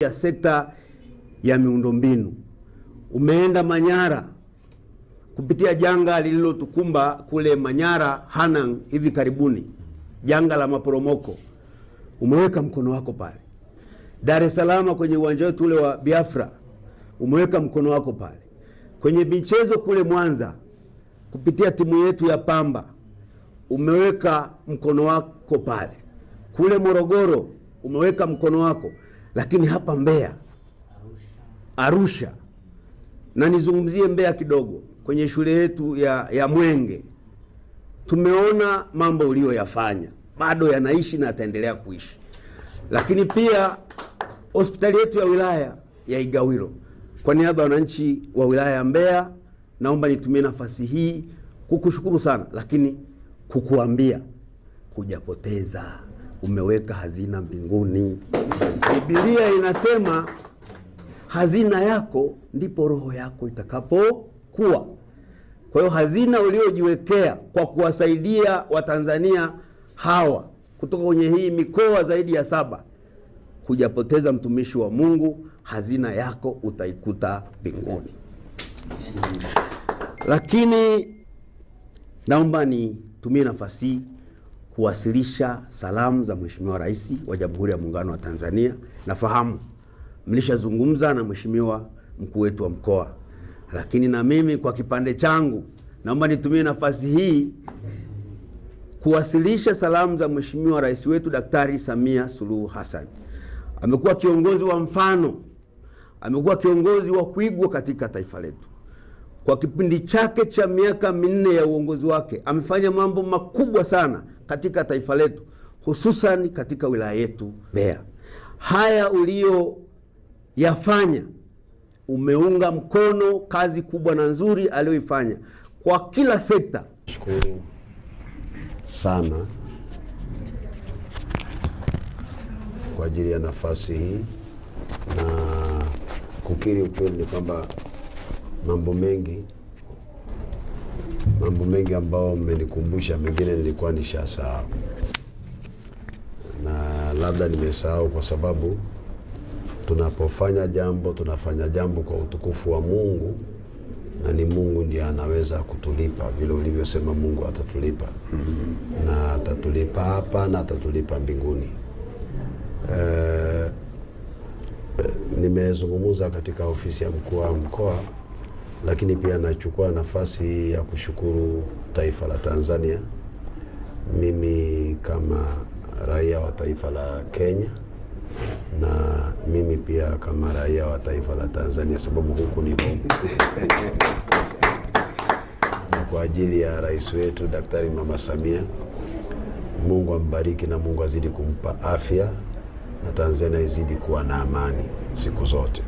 ya sekta ya miundombinu. Umeenda Manyara kupitia janga lililotukumba kule Manyara Hanang hivi karibuni, janga la maporomoko. Umeweka mkono wako pale. Dar es Salaam kwenye uwanja wetu ule wa Biafra, umeweka mkono wako pale. Kwenye michezo kule Mwanza kupitia timu yetu ya Pamba, umeweka mkono wako pale. Kule Morogoro umeweka mkono wako. Lakini hapa Mbeya, Arusha, na nizungumzie Mbeya kidogo, kwenye shule yetu ya Mwenge, tumeona mambo uliyoyafanya, bado yanaishi na yataendelea kuishi. Lakini pia hospitali yetu ya wilaya ya Igawilo, kwa niaba ya wananchi wa wilaya ya Mbeya, naomba nitumie nafasi hii kukushukuru sana, lakini kukuambia hujapoteza. Umeweka hazina mbinguni. Biblia inasema hazina yako ndipo roho yako itakapokuwa. Kwa hiyo hazina uliojiwekea kwa kuwasaidia Watanzania hawa kutoka kwenye hii mikoa zaidi ya 7, hujapoteza mtumishi wa Mungu. Hazina yako utaikuta mbinguni. Lakini naomba nitumie nafasi hii kuwasilisha salamu za Mheshimiwa Rais wa Jamhuri ya Muungano wa Tanzania. Nafahamu mlishazungumza na Mheshimiwa mkuu wetu wa mkoa, lakini na mimi kwa kipande changu naomba nitumie nafasi hii kuwasilisha salamu za Mheshimiwa Rais wetu Daktari Samia Suluhu Hassan. Amekuwa kiongozi wa mfano, amekuwa kiongozi wa kuigwa katika taifa letu. Kwa kipindi chake cha miaka 4 ya uongozi wake, amefanya mambo makubwa sana katika taifa letu, hususan katika wilaya yetu Mbeya. Haya uliyoyafanya, umeunga mkono kazi kubwa na nzuri aliyoifanya kwa kila sekta. Shukuru sana kwa ajili ya nafasi hii, na kukiri ukweli ni kwamba mambo mengi ambao mmenikumbusha, mengine nilikuwa nishasahau, na labda nimesahau kwa sababu tunapofanya jambo, tunafanya jambo kwa utukufu wa Mungu, na ni Mungu ndiye anaweza kutulipa. Vile ulivyosema, Mungu atatulipa. Na atatulipa hapa na atatulipa mbinguni. Nimezungumza katika ofisi ya mkuu wa mkoa, lakini pia nachukua nafasi ya kushukuru taifa la Tanzania. Mimi kama raia wa taifa la Kenya, na mimi pia kama raia wa taifa la Tanzania, sababu huku ni home. Kwa ajili ya rais wetu Daktari Mama Samia, Mungu ambariki na Mungu azidi kumpa afya, na Tanzania izidi kuwa na amani siku zote.